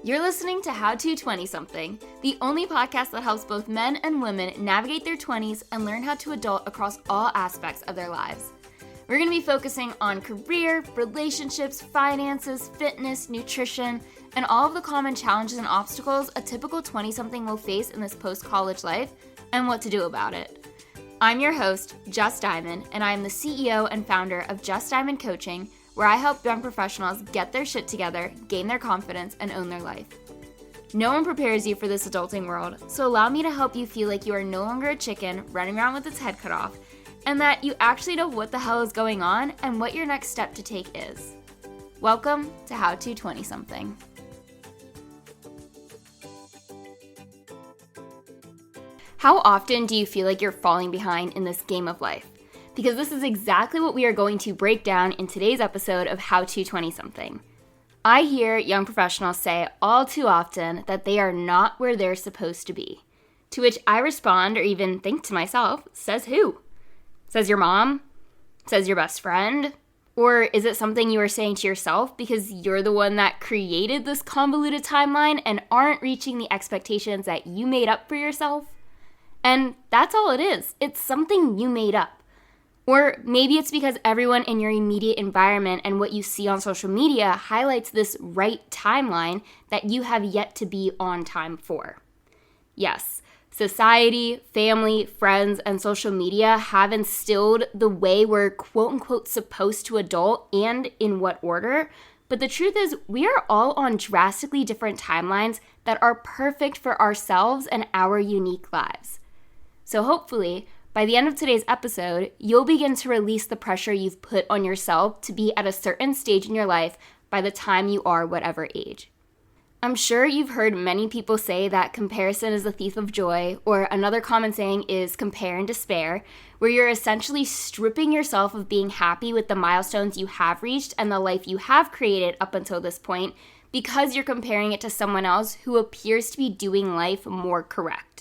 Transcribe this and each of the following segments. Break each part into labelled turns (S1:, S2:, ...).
S1: You're listening to How to 20-something, the only podcast that helps both men and women navigate their 20s and learn how to adult across all aspects of their lives. We're going to be focusing on career, relationships, finances, fitness, nutrition, and all of the common challenges and obstacles a typical 20-something will face in this post-college life and what to do about it. I'm your host, Just Diamond, and I am the CEO and founder of Just Diamond Coaching, where I help young professionals get their shit together, gain their confidence, and own their life. No one prepares you for this adulting world, so allow me to help you feel like you are no longer a chicken running around with its head cut off, and that you actually know what the hell is going on and what your next step to take is. Welcome to How to 20-something. How often do you feel like you're falling behind in this game of life? Because this is exactly what we are going to break down in today's episode of How to 20-something. I hear young professionals say all too often that they are not where they're supposed to be. To which I respond, or even think to myself, says who? Says your mom? Says your best friend? Or is it something you are saying to yourself because you're the one that created this convoluted timeline and aren't reaching the expectations that you made up for yourself? And that's all it is. It's something you made up. Or maybe it's because everyone in your immediate environment and what you see on social media highlights this right timeline that you have yet to be on time for. Yes, society, family, friends, and social media have instilled the way we're quote-unquote supposed to adult and in what order. But the truth is, we are all on drastically different timelines that are perfect for ourselves and our unique lives. So hopefully, by the end of today's episode, you'll begin to release the pressure you've put on yourself to be at a certain stage in your life by the time you are whatever age. I'm sure you've heard many people say that comparison is the thief of joy, or another common saying is compare and despair, where you're essentially stripping yourself of being happy with the milestones you have reached and the life you have created up until this point because you're comparing it to someone else who appears to be doing life more correct.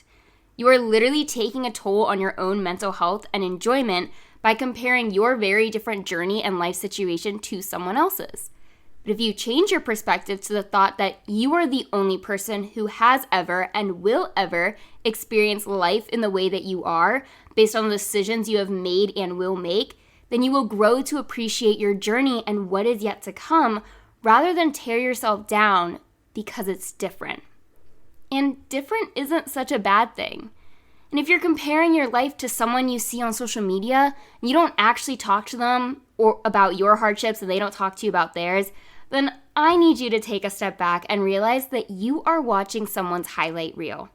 S1: You are literally taking a toll on your own mental health and enjoyment by comparing your very different journey and life situation to someone else's. But if you change your perspective to the thought that you are the only person who has ever and will ever experience life in the way that you are, based on the decisions you have made and will make, then you will grow to appreciate your journey and what is yet to come, rather than tear yourself down because it's different. And different isn't such a bad thing. And if you're comparing your life to someone you see on social media, and you don't actually talk to them or about your hardships and they don't talk to you about theirs, then I need you to take a step back and realize that you are watching someone's highlight reel.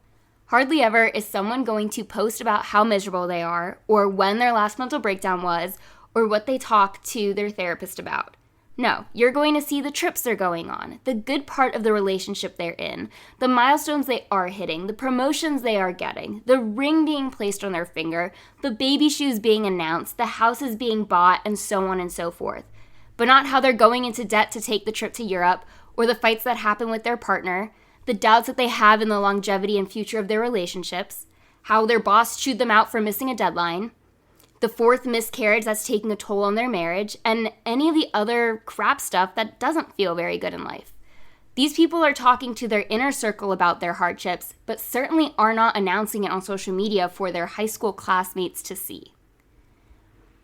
S1: Hardly ever is someone going to post about how miserable they are, or when their last mental breakdown was, or what they talk to their therapist about. No, you're going to see the trips they're going on, the good part of the relationship they're in, the milestones they are hitting, the promotions they are getting, the ring being placed on their finger, the baby shoes being announced, the houses being bought, and so on and so forth. But not how they're going into debt to take the trip to Europe, or the fights that happen with their partner, the doubts that they have in the longevity and future of their relationships, how their boss chewed them out for missing a deadline, the fourth miscarriage that's taking a toll on their marriage, and any of the other crap stuff that doesn't feel very good in life. These people are talking to their inner circle about their hardships, but certainly are not announcing it on social media for their high school classmates to see.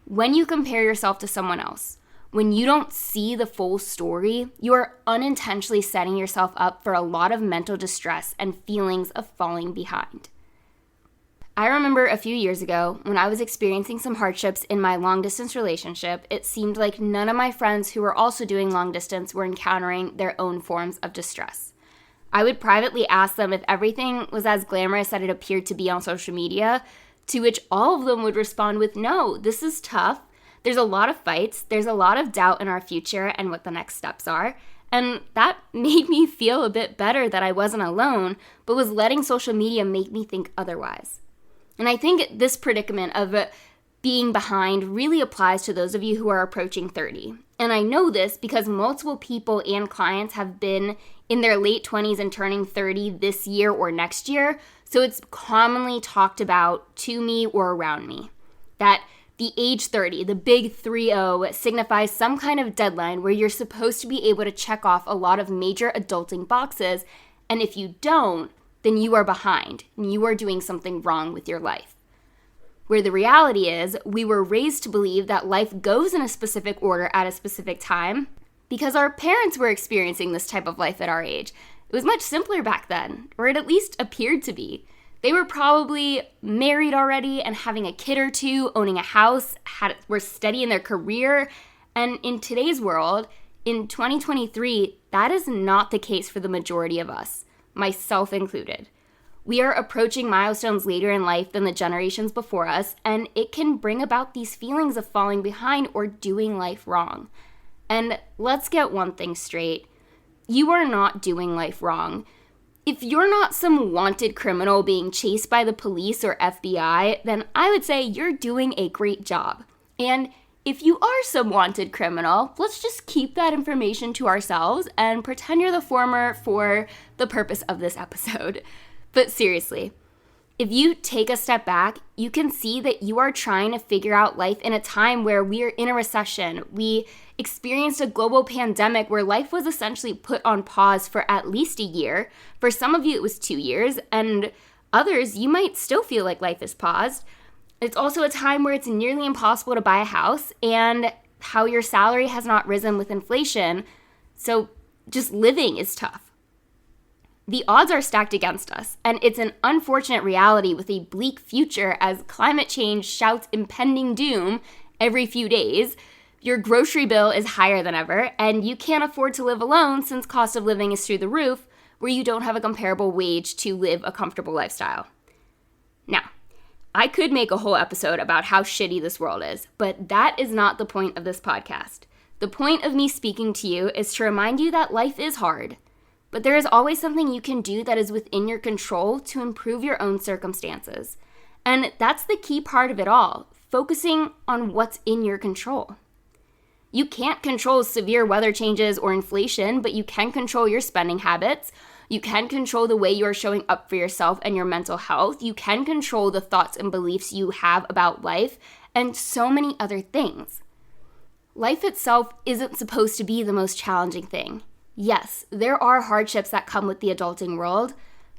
S1: When you compare yourself to someone else, when you don't see the full story, you are unintentionally setting yourself up for a lot of mental distress and feelings of falling behind. I remember a few years ago when I was experiencing some hardships in my long-distance relationship, it seemed like none of my friends who were also doing long-distance were encountering their own forms of distress. I would privately ask them if everything was as glamorous as it appeared to be on social media, to which all of them would respond with, no, this is tough. There's a lot of fights. There's a lot of doubt in our future and what the next steps are. And that made me feel a bit better that I wasn't alone, but was letting social media make me think otherwise. And I think this predicament of being behind really applies to those of you who are approaching 30. And I know this because multiple people and clients have been in their late 20s and turning 30 this year or next year. So it's commonly talked about to me or around me that The age 30, the big 30, signifies some kind of deadline where you're supposed to be able to check off a lot of major adulting boxes, and if you don't, then you are behind, and you are doing something wrong with your life. Where the reality is, we were raised to believe that life goes in a specific order at a specific time because our parents were experiencing this type of life at our age. It was much simpler back then, or it at least appeared to be. They were probably married already and having a kid or two, owning a house, were steady in their career. And in today's world, in 2023, that is not the case for the majority of us, myself included. We are approaching milestones later in life than the generations before us, and it can bring about these feelings of falling behind or doing life wrong. And let's get one thing straight. You are not doing life wrong. If you're not some wanted criminal being chased by the police or FBI, then I would say you're doing a great job. And if you are some wanted criminal, let's just keep that information to ourselves and pretend you're the former for the purpose of this episode. But seriously, if you take a step back, you can see that you are trying to figure out life in a time where we are in a recession. We experienced a global pandemic where life was essentially put on pause for at least a year. For some of you, it was 2 years, and others, you might still feel like life is paused. It's also a time where it's nearly impossible to buy a house, and how your salary has not risen with inflation, so just living is tough. The odds are stacked against us, and it's an unfortunate reality with a bleak future as climate change shouts impending doom every few days. Your grocery bill is higher than ever, and you can't afford to live alone since cost of living is through the roof, where you don't have a comparable wage to live a comfortable lifestyle. Now, I could make a whole episode about how shitty this world is, but that is not the point of this podcast. The point of me speaking to you is to remind you that life is hard. But there is always something you can do that is within your control to improve your own circumstances. And that's the key part of it all, focusing on what's in your control. You can't control severe weather changes or inflation, but you can control your spending habits. You can control the way you are showing up for yourself and your mental health. You can control the thoughts and beliefs you have about life, and so many other things. Life itself isn't supposed to be the most challenging thing. Yes, there are hardships that come with the adulting world,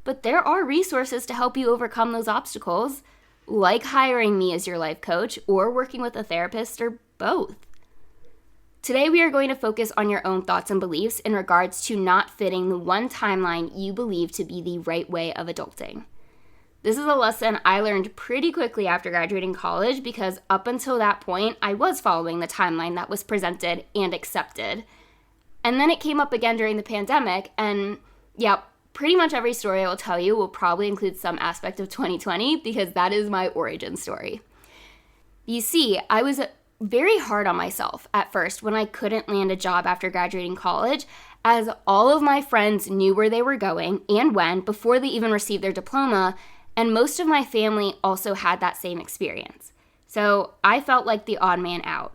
S1: but there are resources to help you overcome those obstacles, like hiring me as your life coach or working with a therapist or both. Today, we are going to focus on your own thoughts and beliefs in regards to not fitting the one timeline you believe to be the right way of adulting. This is a lesson I learned pretty quickly after graduating college because up until that point, I was following the timeline that was presented and accepted. And then it came up again during the pandemic, and yeah, pretty much every story I will tell you will probably include some aspect of 2020 because that is my origin story. You see, I was very hard on myself at first when I couldn't land a job after graduating college, as all of my friends knew where they were going and when before they even received their diploma, and most of my family also had that same experience. So I felt like the odd man out.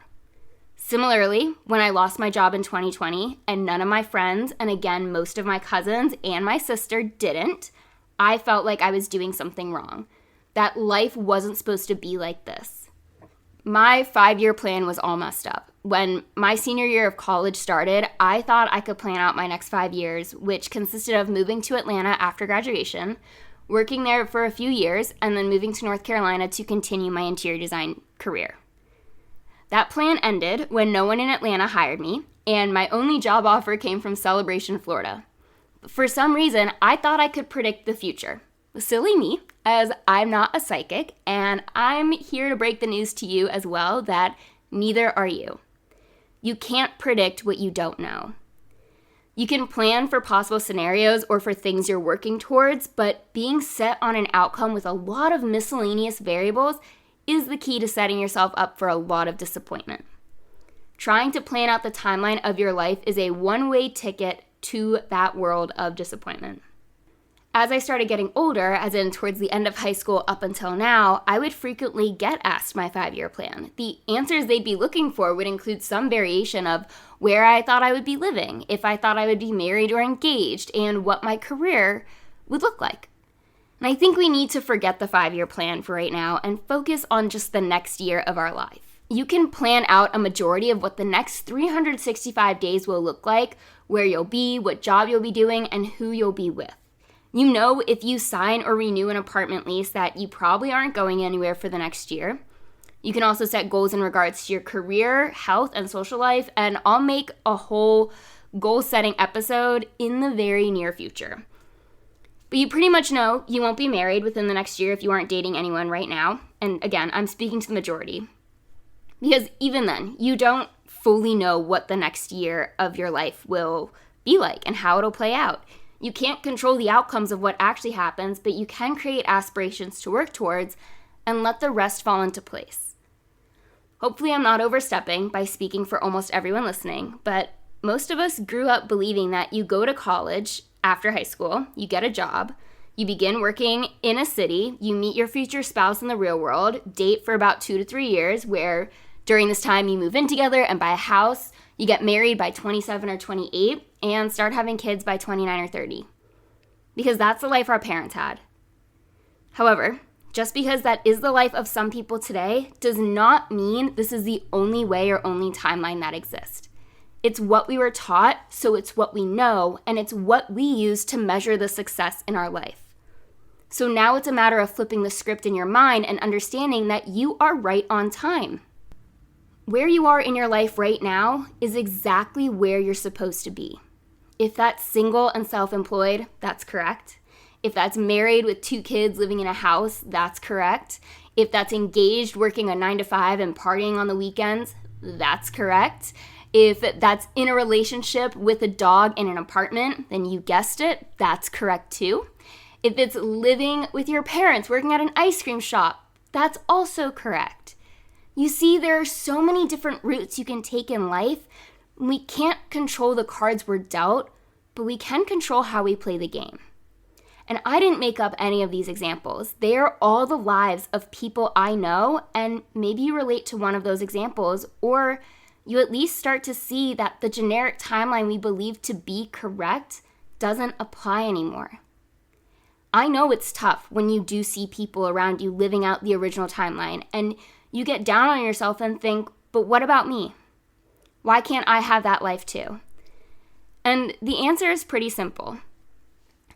S1: Similarly, when I lost my job in 2020 and none of my friends, and again, most of my cousins and my sister didn't, I felt like I was doing something wrong, that life wasn't supposed to be like this. My 5-year plan was all messed up. When my senior year of college started, I thought I could plan out my next 5 years, which consisted of moving to Atlanta after graduation, working there for a few years, and then moving to North Carolina to continue my interior design career. That plan ended when no one in Atlanta hired me, and my only job offer came from Celebration, Florida. For some reason, I thought I could predict the future. Silly me, as I'm not a psychic, and I'm here to break the news to you as well that neither are you. You can't predict what you don't know. You can plan for possible scenarios or for things you're working towards, but being set on an outcome with a lot of miscellaneous variables is the key to setting yourself up for a lot of disappointment. Trying to plan out the timeline of your life is a one-way ticket to that world of disappointment. As I started getting older, as in towards the end of high school up until now, I would frequently get asked my 5-year plan. The answers they'd be looking for would include some variation of where I thought I would be living, if I thought I would be married or engaged, and what my career would look like. And I think we need to forget the 5-year plan for right now and focus on just the next year of our life. You can plan out a majority of what the next 365 days will look like, where you'll be, what job you'll be doing, and who you'll be with. You know, if you sign or renew an apartment lease, that you probably aren't going anywhere for the next year. You can also set goals in regards to your career, health, and social life, and I'll make a whole goal-setting episode in the very near future. But you pretty much know you won't be married within the next year if you aren't dating anyone right now. And again, I'm speaking to the majority. Because even then, you don't fully know what the next year of your life will be like and how it'll play out. You can't control the outcomes of what actually happens, but you can create aspirations to work towards and let the rest fall into place. Hopefully I'm not overstepping by speaking for almost everyone listening, but most of us grew up believing that you go to college after high school, you get a job, you begin working in a city, you meet your future spouse in the real world, date for about 2 to 3 years, where during this time you move in together and buy a house, you get married by 27 or 28, and start having kids by 29 or 30. Because that's the life our parents had. However, just because that is the life of some people today does not mean this is the only way or only timeline that exists. It's what we were taught, so it's what we know, and it's what we use to measure the success in our life. So now it's a matter of flipping the script in your mind and understanding that you are right on time. Where you are in your life right now is exactly where you're supposed to be. If that's single and self-employed, that's correct. If that's married with 2 kids living in a house, that's correct. If that's engaged, working a 9 to 5 and partying on the weekends, that's correct. If that's in a relationship with a dog in an apartment, then you guessed it, that's correct too. If it's living with your parents, working at an ice cream shop, that's also correct. You see, there are so many different routes you can take in life. We can't control the cards we're dealt, but we can control how we play the game. And I didn't make up any of these examples. They are all the lives of people I know, and maybe you relate to one of those examples, or you at least start to see that the generic timeline we believe to be correct doesn't apply anymore. I know it's tough when you do see people around you living out the original timeline, and you get down on yourself and think, but what about me? Why can't I have that life too? And the answer is pretty simple.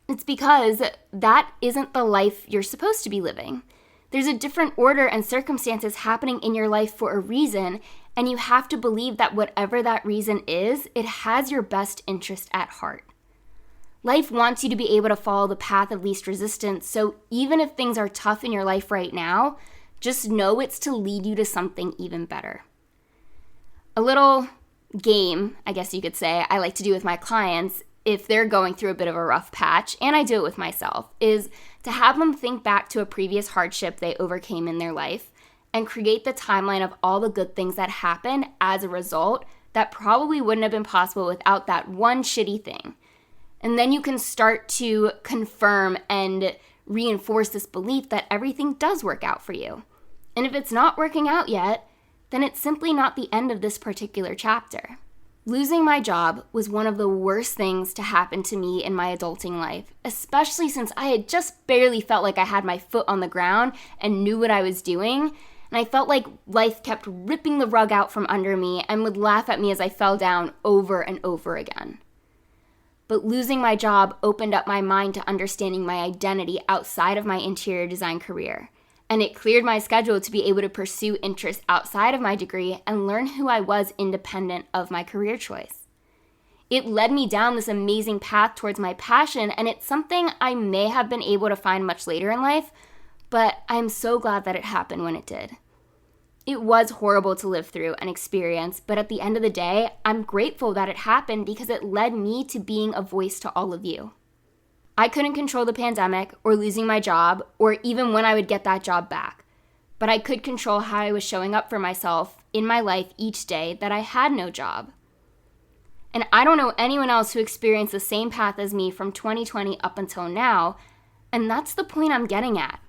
S1: It's because that isn't the life you're supposed to be living. There's a different order and circumstances happening in your life for a reason, and you have to believe that whatever that reason is, it has your best interest at heart. Life wants you to be able to follow the path of least resistance, so even if things are tough in your life right now, just know it's to lead you to something even better. A little game, I guess you could say, I like to do with my clients if they're going through a bit of a rough patch, and I do it with myself, is to have them think back to a previous hardship they overcame in their life and create the timeline of all the good things that happened as a result that probably wouldn't have been possible without that one shitty thing. And then you can start to confirm and reinforce this belief that everything does work out for you. And if it's not working out yet, then it's simply not the end of this particular chapter. Losing my job was one of the worst things to happen to me in my adulting life, especially since I had just barely felt like I had my foot on the ground and knew what I was doing, and I felt like life kept ripping the rug out from under me and would laugh at me as I fell down over and over again. But losing my job opened up my mind to understanding my identity outside of my interior design career, and it cleared my schedule to be able to pursue interests outside of my degree and learn who I was independent of my career choice. It led me down this amazing path towards my passion, and it's something I may have been able to find much later in life, but I'm so glad that it happened when it did. It was horrible to live through and experience, but at the end of the day, I'm grateful that it happened because it led me to being a voice to all of you. I couldn't control the pandemic or losing my job or even when I would get that job back, but I could control how I was showing up for myself in my life each day that I had no job. And I don't know anyone else who experienced the same path as me from 2020 up until now, and that's the point I'm getting at.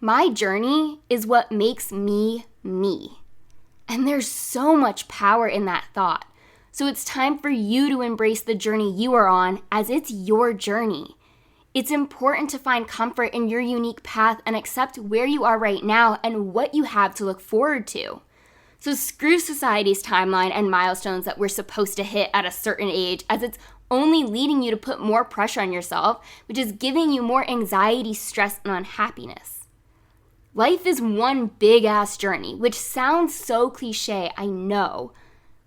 S1: My journey is what makes me me. And there's so much power in that thought. So it's time for you to embrace the journey you are on as it's your journey. It's important to find comfort in your unique path and accept where you are right now and what you have to look forward to. So screw society's timeline and milestones that we're supposed to hit at a certain age, as it's only leading you to put more pressure on yourself, which is giving you more anxiety, stress, and unhappiness. Life is one big-ass journey, which sounds so cliche, I know,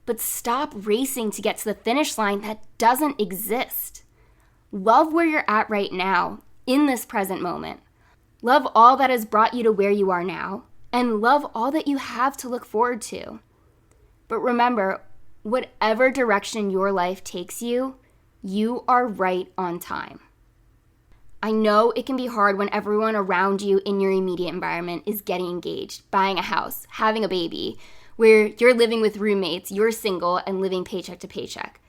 S1: but stop racing to get to the finish line that doesn't exist. Love where you're at right now, in this present moment. Love all that has brought you to where you are now, and love all that you have to look forward to. But remember, whatever direction your life takes you, you are right on time. I know it can be hard when everyone around you in your immediate environment is getting engaged, buying a house, having a baby, where you're living with roommates, you're single, and living paycheck to paycheck.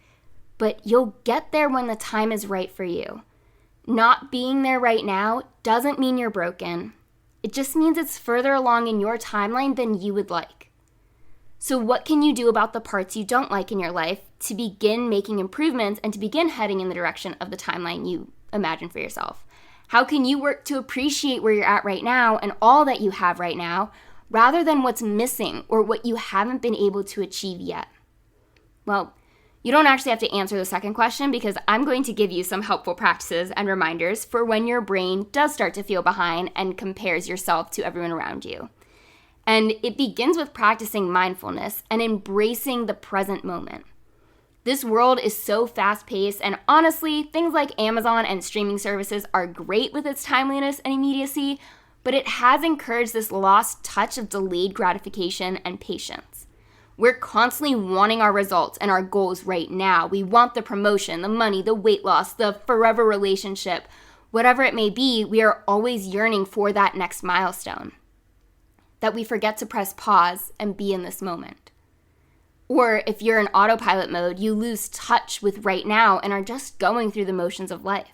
S1: But you'll get there when the time is right for you. Not being there right now doesn't mean you're broken. It just means it's further along in your timeline than you would like. So what can you do about the parts you don't like in your life to begin making improvements and to begin heading in the direction of the timeline you imagine for yourself? How can you work to appreciate where you're at right now and all that you have right now, rather than what's missing or what you haven't been able to achieve yet? Well, you don't actually have to answer the second question, because I'm going to give you some helpful practices and reminders for when your brain does start to feel behind and compares yourself to everyone around you. And it begins with practicing mindfulness and embracing the present moment. This world is so fast-paced, and honestly, things like Amazon and streaming services are great with its timeliness and immediacy, but it has encouraged this lost touch of delayed gratification and patience. We're constantly wanting our results and our goals right now. We want the promotion, the money, the weight loss, the forever relationship. Whatever it may be, we are always yearning for that next milestone. That we forget to press pause and be in this moment. Or if you're in autopilot mode, you lose touch with right now and are just going through the motions of life.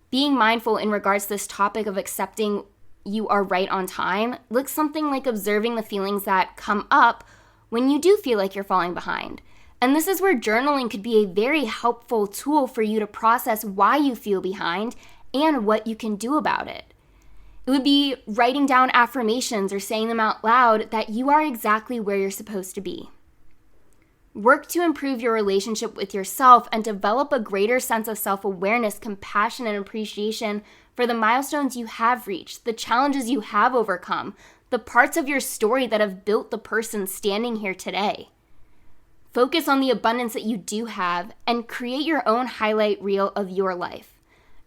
S1: Being mindful in regards to this topic of accepting you are right on time looks something like observing the feelings that come up when you do feel like you're falling behind. And this is where journaling could be a very helpful tool for you to process why you feel behind and what you can do about it. It would be writing down affirmations or saying them out loud that you are exactly where you're supposed to be. Work to improve your relationship with yourself and develop a greater sense of self-awareness, compassion, and appreciation for the milestones you have reached, the challenges you have overcome, the parts of your story that have built the person standing here today. Focus on the abundance that you do have and create your own highlight reel of your life.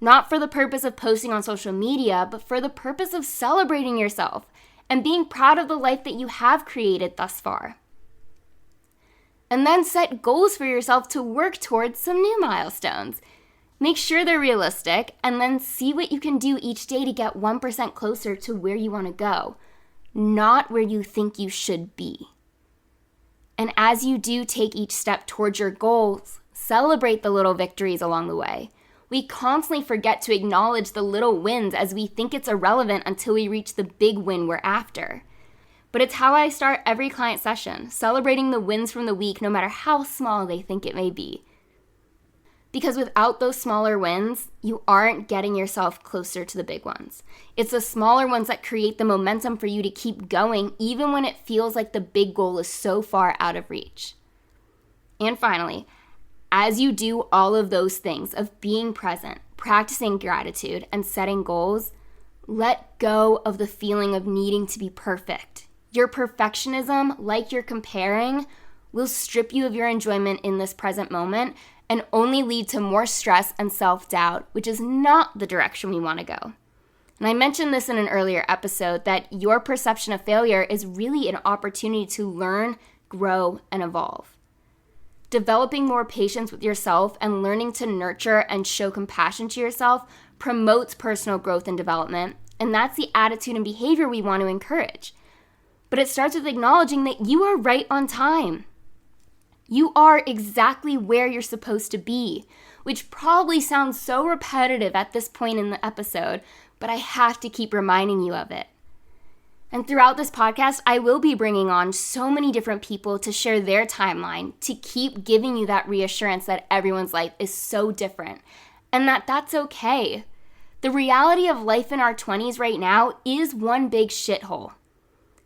S1: Not for the purpose of posting on social media, but for the purpose of celebrating yourself and being proud of the life that you have created thus far. And then set goals for yourself to work towards some new milestones. Make sure they're realistic, and then see what you can do each day to get 1% closer to where you want to go, not where you think you should be. And as you do take each step towards your goals, celebrate the little victories along the way. We constantly forget to acknowledge the little wins, as we think it's irrelevant until we reach the big win we're after. But it's how I start every client session, celebrating the wins from the week, no matter how small they think it may be. Because without those smaller wins, you aren't getting yourself closer to the big ones. It's the smaller ones that create the momentum for you to keep going, even when it feels like the big goal is so far out of reach. And finally, as you do all of those things of being present, practicing gratitude, and setting goals, let go of the feeling of needing to be perfect. Your perfectionism, like you're comparing, will strip you of your enjoyment in this present moment and only lead to more stress and self-doubt, which is not the direction we want to go. And I mentioned this in an earlier episode, that your perception of failure is really an opportunity to learn, grow, and evolve. Developing more patience with yourself and learning to nurture and show compassion to yourself promotes personal growth and development, and that's the attitude and behavior we want to encourage. But it starts with acknowledging that you are right on time. You are exactly where you're supposed to be, which probably sounds so repetitive at this point in the episode, but I have to keep reminding you of it. And throughout this podcast, I will be bringing on so many different people to share their timeline, to keep giving you that reassurance that everyone's life is so different. and that's okay. The reality of life in our 20s right now is one big shithole.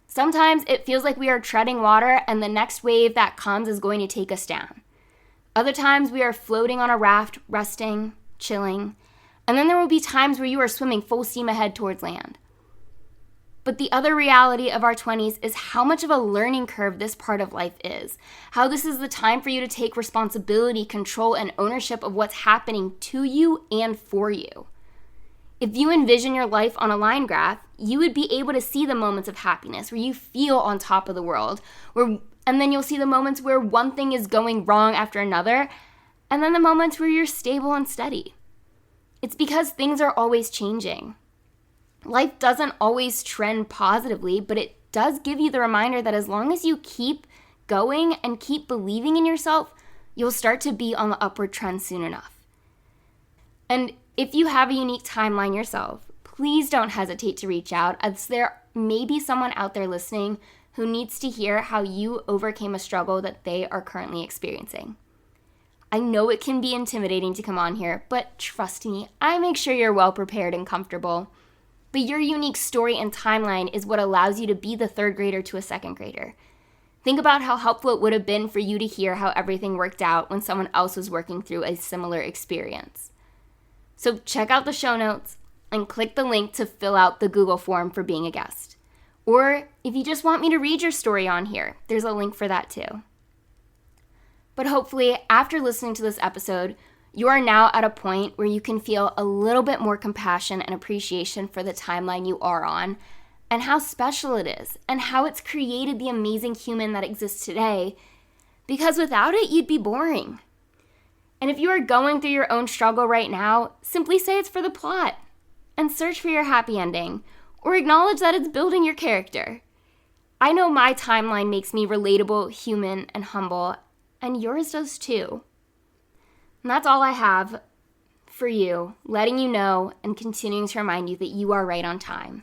S1: Sometimes it feels like we are treading water and the next wave that comes is going to take us down. Other times we are floating on a raft, resting, chilling, and then there will be times where you are swimming full steam ahead towards land. But the other reality of our 20s is how much of a learning curve this part of life is. How this is the time for you to take responsibility, control, and ownership of what's happening to you and for you. If you envision your life on a line graph, you would be able to see the moments of happiness where you feel on top of the world, and then you'll see the moments where one thing is going wrong after another, and then the moments where you're stable and steady. It's because things are always changing. Life doesn't always trend positively, but it does give you the reminder that as long as you keep going and keep believing in yourself, you'll start to be on the upward trend soon enough. And if you have a unique timeline yourself, please don't hesitate to reach out, as there may be someone out there listening who needs to hear how you overcame a struggle that they are currently experiencing. I know it can be intimidating to come on here, but trust me, I make sure you're well prepared and comfortable. But your unique story and timeline is what allows you to be the third grader to a second grader. Think about how helpful it would have been for you to hear how everything worked out when someone else was working through a similar experience. So check out the show notes and click the link to fill out the Google form for being a guest. Or if you just want me to read your story on here, there's a link for that too. But hopefully, after listening to this episode, you are now at a point where you can feel a little bit more compassion and appreciation for the timeline you are on, and how special it is, and how it's created the amazing human that exists today, because without it, you'd be boring. And if you are going through your own struggle right now, simply say it's for the plot, and search for your happy ending, or acknowledge that it's building your character. I know my timeline makes me relatable, human, and humble, and yours does too. And that's all I have for you, letting you know and continuing to remind you that you are right on time.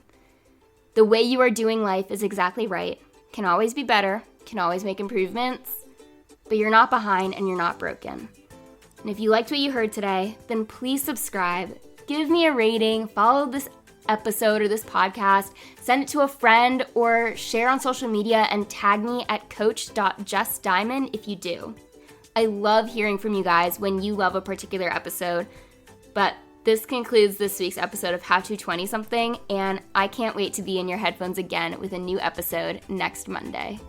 S1: The way you are doing life is exactly right. Can always be better, can always make improvements, but you're not behind and you're not broken. And if you liked what you heard today, then please subscribe, give me a rating, follow this episode or this podcast, send it to a friend, or share on social media and tag me at coach.justdiamond if you do. I love hearing from you guys when you love a particular episode, but this concludes this week's episode of How to 20-something, and I can't wait to be in your headphones again with a new episode next Monday.